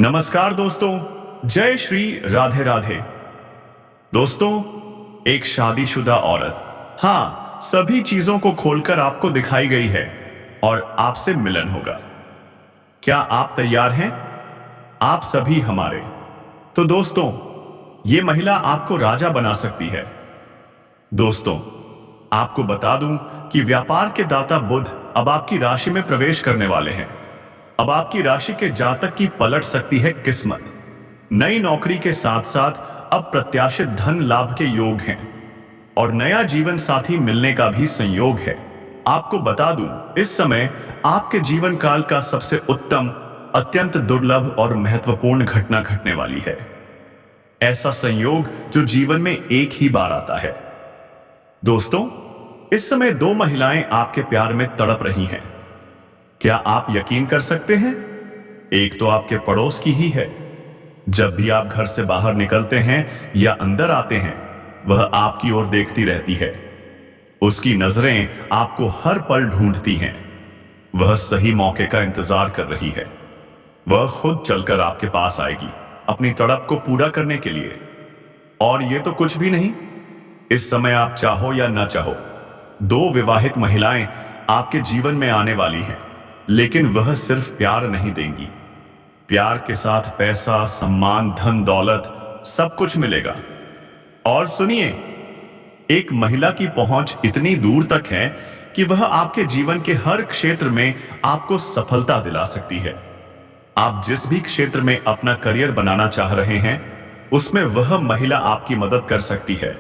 नमस्कार दोस्तों, जय श्री राधे राधे। दोस्तों, एक शादीशुदा औरत, हाँ, सभी चीजों को खोलकर आपको दिखाई गई है और आपसे मिलन होगा। क्या आप तैयार हैं? आप सभी हमारे। तो दोस्तों, ये महिला आपको राजा बना सकती है। दोस्तों, आपको बता दूं कि व्यापार के दाता बुध अब आपकी राशि में प्रवेश करने वाले हैं। अब आपकी राशि के जातक की पलट सकती है किस्मत। नई नौकरी के साथ साथ अब प्रत्याशित धन लाभ के योग हैं और नया जीवन साथी मिलने का भी संयोग है। आपको बता दूं, इस समय आपके जीवन काल का सबसे उत्तम, अत्यंत दुर्लभ और महत्वपूर्ण घटना घटने वाली है। ऐसा संयोग जो जीवन में एक ही बार आता है। दोस्तों, इस समय दो महिलाएं आपके प्यार में तड़प रही हैं। क्या आप यकीन कर सकते हैं? एक तो आपके पड़ोस की ही है। जब भी आप घर से बाहर निकलते हैं या अंदर आते हैं, वह आपकी ओर देखती रहती है। उसकी नजरें आपको हर पल ढूंढती हैं। वह सही मौके का इंतजार कर रही है। वह खुद चलकर आपके पास आएगी, अपनी तड़प को पूरा करने के लिए। और ये तो कुछ भी नहीं। इस समय आप चाहो या न चाहो, दो विवाहित महिलाएं आपके जीवन में आने वाली हैं। लेकिन वह सिर्फ प्यार नहीं देंगी। प्यार के साथ पैसा, सम्मान, धन दौलत सब कुछ मिलेगा। और सुनिए, एक महिला की पहुंच इतनी दूर तक है कि वह आपके जीवन के हर क्षेत्र में आपको सफलता दिला सकती है। आप जिस भी क्षेत्र में अपना करियर बनाना चाह रहे हैं, उसमें वह महिला आपकी मदद कर सकती है।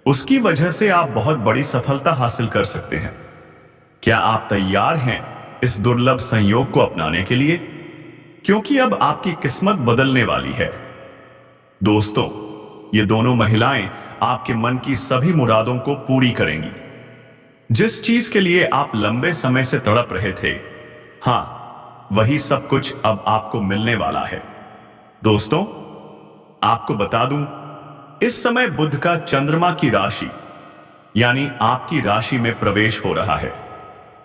उसकी वजह से आप बहुत बड़ी सफलता हासिल कर सकते हैं। क्या आप तैयार हैं इस दुर्लभ संयोग को अपनाने के लिए? क्योंकि अब आपकी किस्मत बदलने वाली है। दोस्तों, ये दोनों महिलाएं आपके मन की सभी मुरादों को पूरी करेंगी। जिस चीज के लिए आप लंबे समय से तड़प रहे थे, हाँ, वही सब कुछ अब आपको मिलने वाला है। दोस्तों, आपको बता दूं, इस समय बुध का चंद्रमा की राशि यानी आपकी राशि में प्रवेश हो रहा है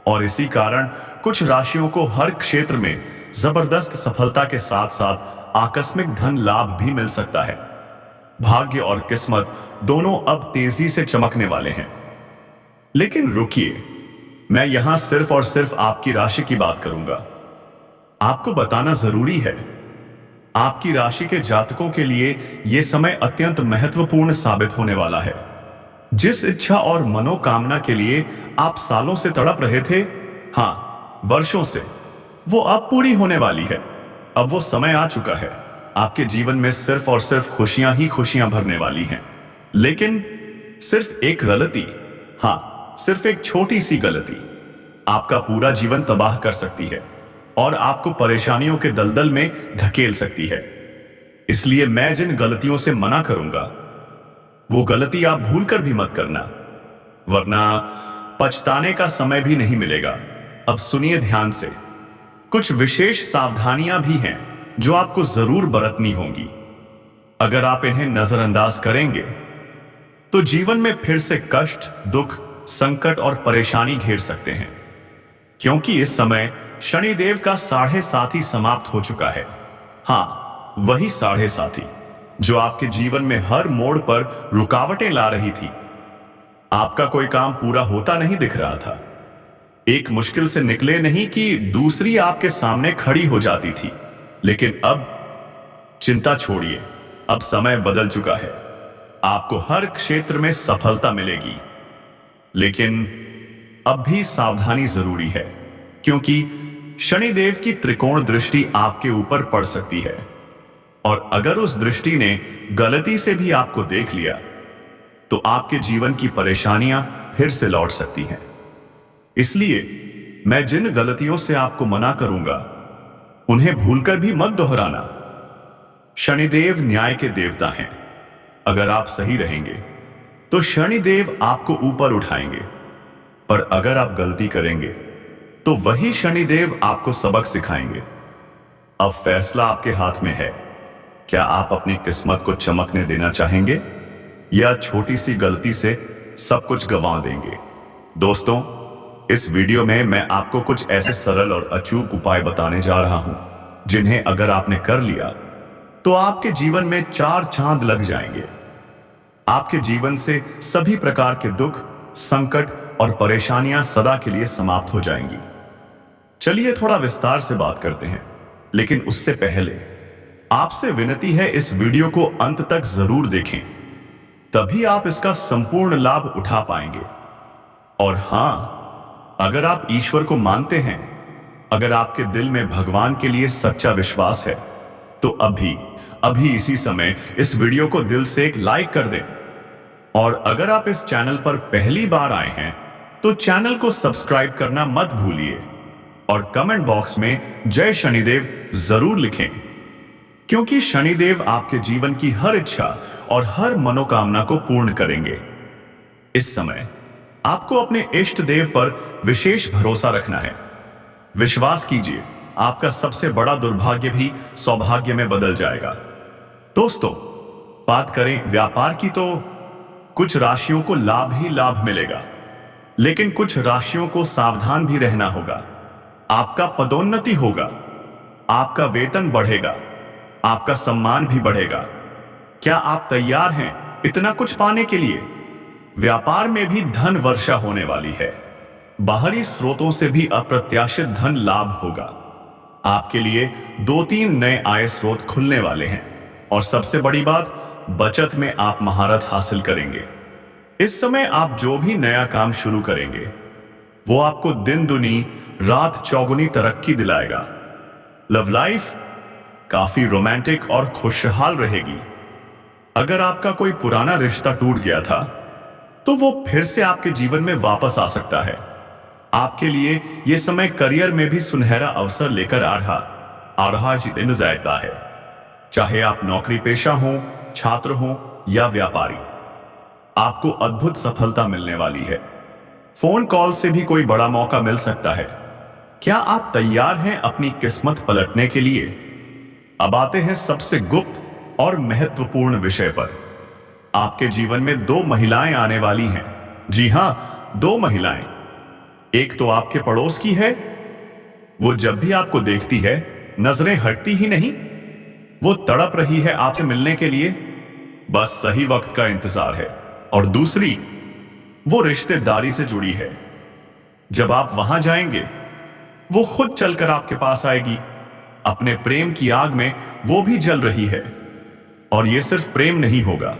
और इसी कारण कुछ राशियों को हर क्षेत्र में जबरदस्त सफलता के साथ साथ आकस्मिक धन लाभ भी मिल सकता है। भाग्य और किस्मत दोनों अब तेजी से चमकने वाले हैं। लेकिन रुकिए, मैं यहां सिर्फ और सिर्फ आपकी राशि की बात करूंगा। आपको बताना जरूरी है, आपकी राशि के जातकों के लिए यह समय अत्यंत महत्वपूर्ण साबित होने वाला है। जिस इच्छा और मनोकामना के लिए आप सालों से तड़प रहे थे, हाँ, वर्षों से, वो अब पूरी होने वाली है। अब वो समय आ चुका है। आपके जीवन में सिर्फ और सिर्फ खुशियां ही खुशियां भरने वाली हैं। लेकिन सिर्फ एक गलती, हाँ, सिर्फ एक छोटी सी गलती आपका पूरा जीवन तबाह कर सकती है और आपको परेशानियों के दलदल में धकेल सकती है। इसलिए मैं जिन गलतियों से मना करूंगा, वो गलती आप भूलकर भी मत करना, वरना पछताने का समय भी नहीं मिलेगा। अब सुनिए ध्यान से। कुछ विशेष सावधानियां भी हैं जो आपको जरूर बरतनी होंगी। अगर आप इन्हें नजरअंदाज करेंगे तो जीवन में फिर से कष्ट, दुख, संकट और परेशानी घेर सकते हैं। क्योंकि इस समय शनिदेव का 7.5 समाप्त हो चुका है। हाँ, वही 7.5 जो आपके जीवन में हर मोड़ पर रुकावटें ला रही थी। आपका कोई काम पूरा होता नहीं दिख रहा था। एक मुश्किल से निकले नहीं कि दूसरी आपके सामने खड़ी हो जाती थी। लेकिन अब चिंता छोड़िए, अब समय बदल चुका है। आपको हर क्षेत्र में सफलता मिलेगी। लेकिन अब भी सावधानी जरूरी है, क्योंकि शनिदेव की त्रिकोण दृष्टि आपके ऊपर पड़ सकती है और अगर उस दृष्टि ने गलती से भी आपको देख लिया तो आपके जीवन की परेशानियां फिर से लौट सकती हैं। इसलिए मैं जिन गलतियों से आपको मना करूंगा, उन्हें भूलकर भी मत दोहराना। शनिदेव न्याय के देवता हैं। अगर आप सही रहेंगे तो शनिदेव आपको ऊपर उठाएंगे, पर अगर आप गलती करेंगे तो वही शनिदेव आपको सबक सिखाएंगे। अब फैसला आपके हाथ में है। क्या आप अपनी किस्मत को चमकने देना चाहेंगे या छोटी सी गलती से सब कुछ गंवा देंगे? दोस्तों, इस वीडियो में मैं आपको कुछ ऐसे सरल और अचूक उपाय बताने जा रहा हूं जिन्हें अगर आपने कर लिया तो आपके जीवन में 4 चांद लग जाएंगे। आपके जीवन से सभी प्रकार के दुख, संकट और परेशानियां सदा के लिए समाप्त हो जाएंगी। चलिए थोड़ा विस्तार से बात करते हैं, लेकिन उससे पहले आपसे विनती है, इस वीडियो को अंत तक जरूर देखें, तभी आप इसका संपूर्ण लाभ उठा पाएंगे। और हां, अगर आप ईश्वर को मानते हैं, अगर आपके दिल में भगवान के लिए सच्चा विश्वास है, तो अभी इसी समय इस वीडियो को दिल से एक लाइक कर दें। और अगर आप इस चैनल पर पहली बार आए हैं तो चैनल को सब्सक्राइब करना मत भूलिए और कमेंट बॉक्स में जय शनिदेव जरूर लिखें, क्योंकि शनिदेव आपके जीवन की हर इच्छा और हर मनोकामना को पूर्ण करेंगे। इस समय आपको अपने इष्ट देव पर विशेष भरोसा रखना है। विश्वास कीजिए, आपका सबसे बड़ा दुर्भाग्य भी सौभाग्य में बदल जाएगा। दोस्तों, बात करें व्यापार की, तो कुछ राशियों को लाभ ही लाभ मिलेगा, लेकिन कुछ राशियों को सावधान भी रहना होगा। आपका पदोन्नति होगा, आपका वेतन बढ़ेगा, आपका सम्मान भी बढ़ेगा। क्या आप तैयार हैं इतना कुछ पाने के लिए? व्यापार में भी धन वर्षा होने वाली है। बाहरी स्रोतों से भी अप्रत्याशित धन लाभ होगा। आपके लिए 2-3 नए आय स्रोत खुलने वाले हैं, और सबसे बड़ी बात, बचत में आप महारत हासिल करेंगे। इस समय आप जो भी नया काम शुरू करेंगे, वो आपको दिन दुनी रात चौगुनी तरक्की दिलाएगा। लव लाइफ काफी रोमांटिक और खुशहाल रहेगी। अगर आपका कोई पुराना रिश्ता टूट गया था, तो वो फिर से आपके जीवन में वापस आ सकता है। आपके लिए यह समय करियर में भी सुनहरा अवसर लेकर आ रहा दिन जाता है। चाहे आप नौकरी पेशा हो, छात्र हो या व्यापारी, आपको अद्भुत सफलता मिलने वाली है। फोन कॉल से भी कोई बड़ा मौका मिल सकता है। क्या आप तैयार हैं अपनी किस्मत पलटने के लिए? अब आते हैं सबसे गुप्त और महत्वपूर्ण विषय पर। आपके जीवन में 2 महिलाएं आने वाली हैं। जी हां, 2 महिलाएं। एक तो आपके पड़ोस की है, वो जब भी आपको देखती है नजरें हटती ही नहीं, वो तड़प रही है आपसे मिलने के लिए, बस सही वक्त का इंतजार है। और दूसरी, वो रिश्तेदारी से जुड़ी है। जब आप वहां जाएंगे, वो खुद चलकर आपके पास आएगी। अपने प्रेम की आग में वो भी जल रही है। और ये सिर्फ प्रेम नहीं होगा,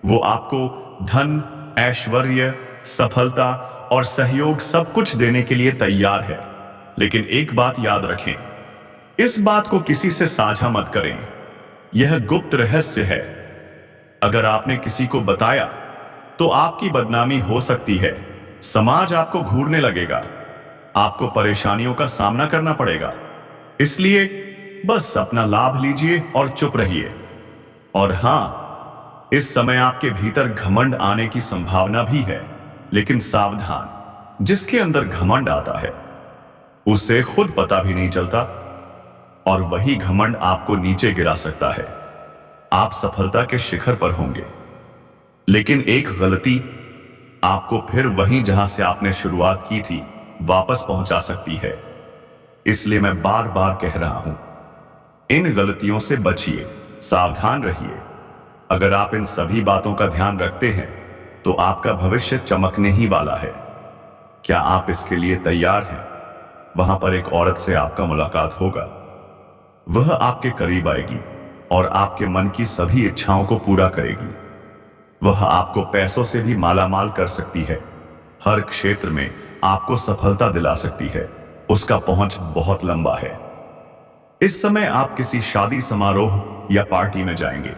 वो आपको धन, ऐश्वर्य, सफलता और सहयोग सब कुछ देने के लिए तैयार है। लेकिन एक बात याद रखें, इस बात को किसी से साझा मत करें। यह गुप्त रहस्य है। अगर आपने किसी को बताया तो आपकी बदनामी हो सकती है। समाज आपको घूरने लगेगा, आपको परेशानियों का सामना करना पड़ेगा। इसलिए बस अपना लाभ लीजिए और चुप रहिए। और हां, इस समय आपके भीतर घमंड आने की संभावना भी है, लेकिन सावधान, जिसके अंदर घमंड आता है उसे खुद पता भी नहीं चलता, और वही घमंड आपको नीचे गिरा सकता है। आप सफलता के शिखर पर होंगे, लेकिन एक गलती आपको फिर वहीं जहां से आपने शुरुआत की थी वापस पहुंचा सकती है। इसलिए मैं बार बार कह रहा हूं, इन गलतियों से बचिए, सावधान रहिए। अगर आप इन सभी बातों का ध्यान रखते हैं तो आपका भविष्य चमकने ही वाला है। क्या आप इसके लिए तैयार हैं? वहां पर एक औरत से आपका मुलाकात होगा। वह आपके करीब आएगी और आपके मन की सभी इच्छाओं को पूरा करेगी। वह आपको पैसों से भी मालामाल कर सकती है। हर क्षेत्र में आपको सफलता दिला सकती है। उसका पहुंच बहुत लंबा है। इस समय आप किसी शादी समारोह या पार्टी में जाएंगे।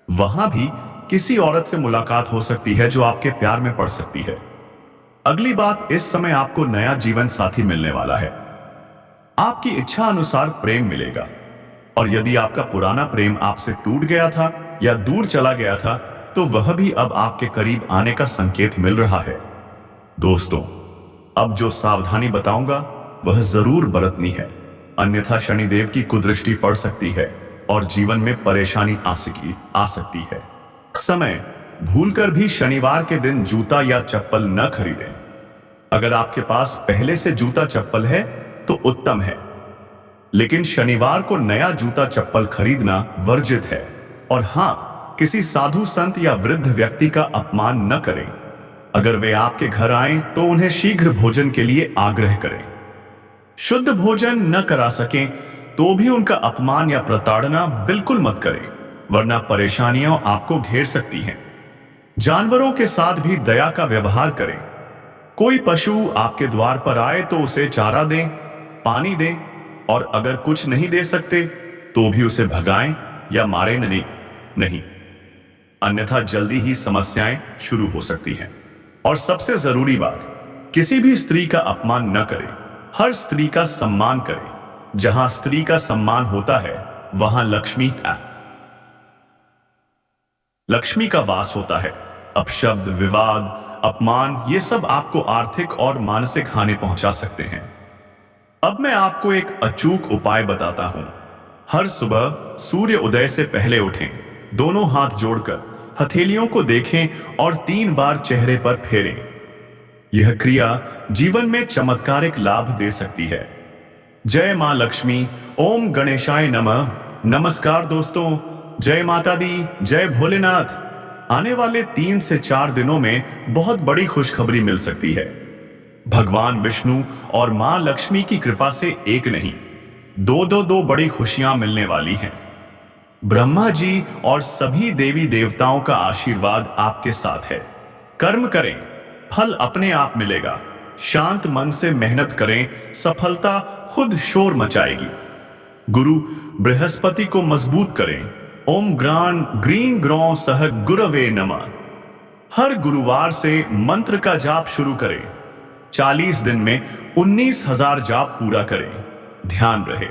वहां भी किसी औरत से मुलाकात हो सकती है जो आपके प्यार में पड़ सकती है। अगली बात, इस समय आपको नया जीवन साथी मिलने वाला है। आपकी इच्छा अनुसार प्रेम मिलेगा, और यदि आपका पुराना प्रेम आपसे टूट गया था या दूर चला गया था, तो वह भी अब आपके करीब आने का संकेत मिल रहा है। दोस्तों, अब जो सावधानी बताऊंगा वह जरूर बरतनी है, अन्यथा शनिदेव की कुदृष्टि पड़ सकती है और जीवन में परेशानी आ सकती है। समय, भूलकर भी शनिवार के दिन जूता या चप्पल न खरीदें। अगर आपके पास पहले से जूता चप्पल है तो उत्तम है, लेकिन शनिवार को नया जूता चप्पल खरीदना वर्जित है। और हाँ, किसी साधु संत या वृद्ध व्यक्ति का अपमान न करें। अगर वे आपके घर आए तो उन्हें शीघ्र भोजन के लिए आग्रह करें। शुद्ध भोजन न करा सकें तो भी उनका अपमान या प्रताड़ना बिल्कुल मत करें, वरना परेशानियां आपको घेर सकती हैं। जानवरों के साथ भी दया का व्यवहार करें। कोई पशु आपके द्वार पर आए तो उसे चारा दें, पानी दें, और अगर कुछ नहीं दे सकते तो भी उसे भगाएं या मारें नहीं, अन्यथा जल्दी ही समस्याएं शुरू हो सकती हैं। और सबसे जरूरी बात, किसी भी स्त्री का अपमान न करें। हर स्त्री का सम्मान करें। जहां स्त्री का सम्मान होता है वहां लक्ष्मी का वास होता है। अपशब्द, विवाद, अपमान, ये सब आपको आर्थिक और मानसिक हानि पहुंचा सकते हैं। अब मैं आपको एक अचूक उपाय बताता हूं। हर सुबह सूर्य उदय से पहले उठें, दोनों हाथ जोड़कर हथेलियों को देखें और 3 बार चेहरे पर फेरें। यह क्रिया जीवन में चमत्कारिक लाभ दे सकती है। जय मां लक्ष्मी, ओम गणेशाय नमः। नमस्कार दोस्तों, जय माता दी, जय भोलेनाथ। आने वाले 3 से 4 दिनों में बहुत बड़ी खुशखबरी मिल सकती है। भगवान विष्णु और मां लक्ष्मी की कृपा से एक नहीं, दो बड़ी खुशियां मिलने वाली हैं। ब्रह्मा जी और सभी देवी देवताओं का आशीर्वाद आपके साथ है। कर्म करें, फल अपने आप मिलेगा। शांत मन से मेहनत करें, सफलता खुद शोर मचाएगी। गुरु बृहस्पति को मजबूत करें। ओम ग्रीन ग्रौ सह गुरवे नमः। हर गुरुवार से मंत्र का जाप शुरू करें। 40 दिन में 19,000 जाप पूरा करें। ध्यान रहे,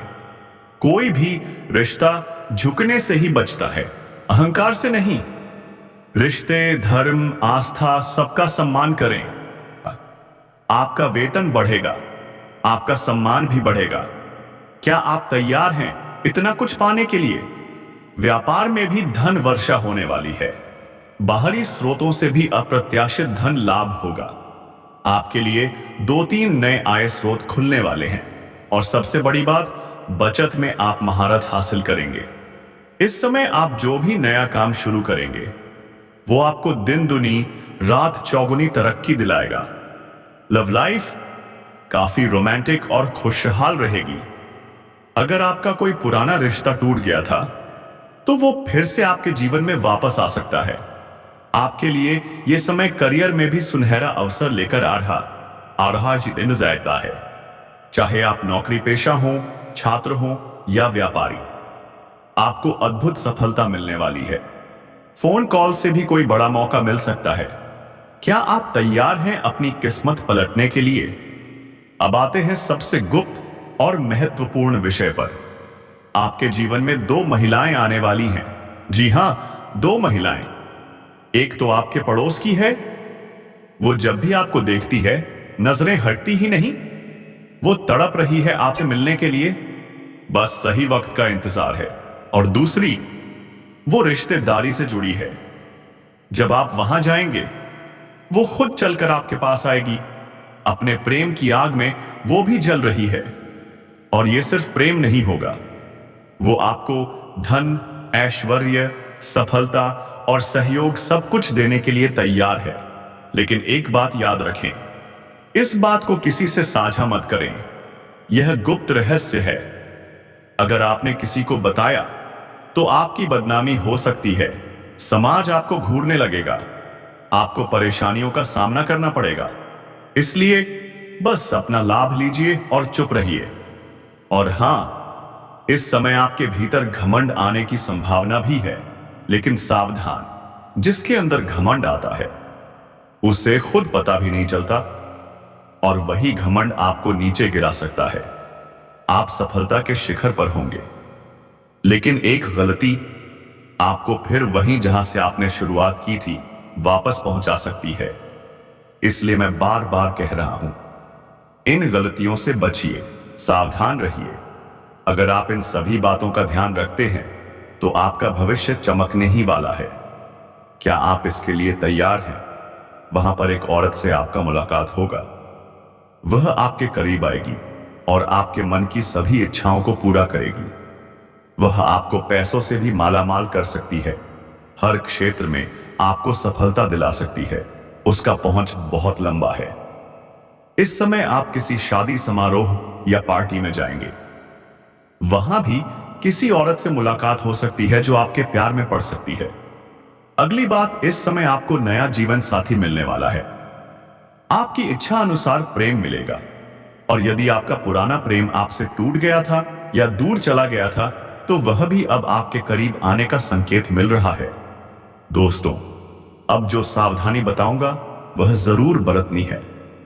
कोई भी रिश्ता झुकने से ही बचता है, अहंकार से नहीं। रिश्ते, धर्म, आस्था, सबका सम्मान करें। आपका वेतन बढ़ेगा, आपका सम्मान भी बढ़ेगा। क्या आप तैयार हैं इतना कुछ पाने के लिए? व्यापार में भी धन वर्षा होने वाली है। बाहरी स्रोतों से भी अप्रत्याशित धन लाभ होगा। आपके लिए 2-3 नए आय स्रोत खुलने वाले हैं। और सबसे बड़ी बात, बचत में आप महारत हासिल करेंगे। इस समय आप जो भी नया काम शुरू करेंगे वो आपको दिन दुनी रात चौगुनी तरक्की दिलाएगा। लव लाइफ काफी रोमांटिक और खुशहाल रहेगी। अगर आपका कोई पुराना रिश्ता टूट गया था तो वो फिर से आपके जीवन में वापस आ सकता है। आपके लिए यह समय करियर में भी सुनहरा अवसर लेकर आ रहा दिन जाता है। चाहे आप नौकरी पेशा हो, छात्र हो या व्यापारी, आपको अद्भुत सफलता मिलने वाली है। फोन कॉल से भी कोई बड़ा मौका मिल सकता है। क्या आप तैयार हैं अपनी किस्मत पलटने के लिए? अब आते हैं सबसे गुप्त और महत्वपूर्ण विषय पर। आपके जीवन में 2 महिलाएं आने वाली हैं। जी हां, 2 महिलाएं। एक तो आपके पड़ोस की है। वो जब भी आपको देखती है नजरें हटती ही नहीं, वो तड़प रही है आपसे मिलने के लिए, बस सही वक्त का इंतजार है। और दूसरी, वो रिश्तेदारी से जुड़ी है। जब आप वहां जाएंगे वो खुद चलकर आपके पास आएगी। अपने प्रेम की आग में वो भी जल रही है। और ये सिर्फ प्रेम नहीं होगा, वो आपको धन, ऐश्वर्य, सफलता और सहयोग सब कुछ देने के लिए तैयार है। लेकिन एक बात याद रखें, इस बात को किसी से साझा मत करें। यह गुप्त रहस्य है। अगर आपने किसी को बताया तो आपकी बदनामी हो सकती है। समाज आपको घूरने लगेगा, आपको परेशानियों का सामना करना पड़ेगा। इसलिए बस अपना लाभ लीजिए और चुप रहिए। और हां, इस समय आपके भीतर घमंड आने की संभावना भी है, लेकिन सावधान, जिसके अंदर घमंड आता है उसे खुद पता भी नहीं चलता और वही घमंड आपको नीचे गिरा सकता है। आप सफलता के शिखर पर होंगे, लेकिन एक गलती आपको फिर वहीं जहां से आपने शुरुआत की थी वापस पहुंचा सकती है। इसलिए मैं बार बार कह रहा हूं, इन गलतियों से बचिए, सावधान रहिए। अगर आप इन सभी बातों का ध्यान रखते हैं तो आपका भविष्य चमकने ही वाला है। क्या आप इसके लिए तैयार हैं? वहां पर एक औरत से आपका मुलाकात होगा। वह आपके करीब आएगी, और आपके मन की सभी इच्छाओं को पूरा करेगी। वह आपको पैसों से भी मालामाल कर सकती है। हर क्षेत्र में आपको सफलता दिला सकती है। उसका पहुंच बहुत लंबा है। इस समय आप किसी शादी समारोह या पार्टी में जाएंगे। वहां भी किसी औरत से मुलाकात हो सकती है जो आपके प्यार में पड़ सकती है। अगली बात, इस समय आपको नया जीवन साथी मिलने वाला है। आपकी इच्छा अनुसार प्रेम मिलेगा। और यदि आपका पुराना प्रेम आपसे टूट गया था या दूर चला गया था, तो वह भी अब आपके करीब आने का संकेत मिल रहा है। दोस्तों, अब जो सावधानी बताऊंगा वह जरूर बरतनी है,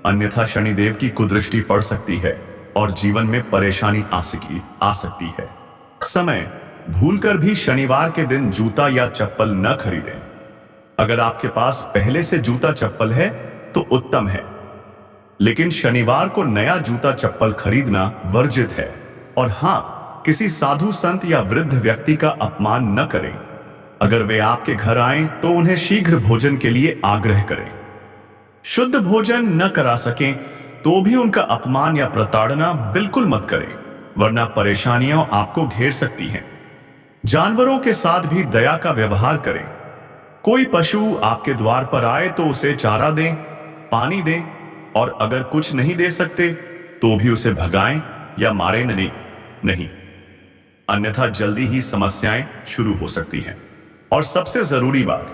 अन्यथा शनिदेव की कुदृष्टि पड़ सकती है और जीवन में परेशानी आ सकती है। समय, भूलकर भी शनिवार के दिन जूता या चप्पल न खरीदें। अगर आपके पास पहले से जूता चप्पल है तो उत्तम है, लेकिन शनिवार को नया जूता चप्पल खरीदना वर्जित है। और हां, किसी साधु संत या वृद्ध व्यक्ति का अपमान न करें। अगर वे आपके घर आएं तो उन्हें शीघ्र भोजन के लिए आग्रह करें। शुद्ध भोजन न करा सकें तो भी उनका अपमान या प्रताड़ना बिल्कुल मत करें, वरना परेशानियां आपको घेर सकती हैं। जानवरों के साथ भी दया का व्यवहार करें। कोई पशु आपके द्वार पर आए तो उसे चारा दें, पानी दें, और अगर कुछ नहीं दे सकते तो भी उसे भगाएं या मारें नहीं, अन्यथा जल्दी ही समस्याएं शुरू हो सकती हैं। और सबसे जरूरी बात,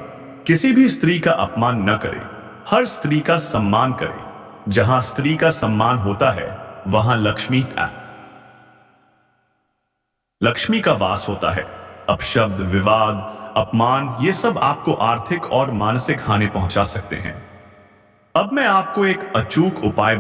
किसी भी स्त्री का अपमान न करें, हर स्त्री का सम्मान करें। जहां स्त्री का सम्मान होता है वहां लक्ष्मी का वास होता है। अपशब्द, विवाद, अपमान, ये सब आपको आर्थिक और मानसिक हानि पहुंचा सकते हैं। अब मैं आपको एक अचूक उपाय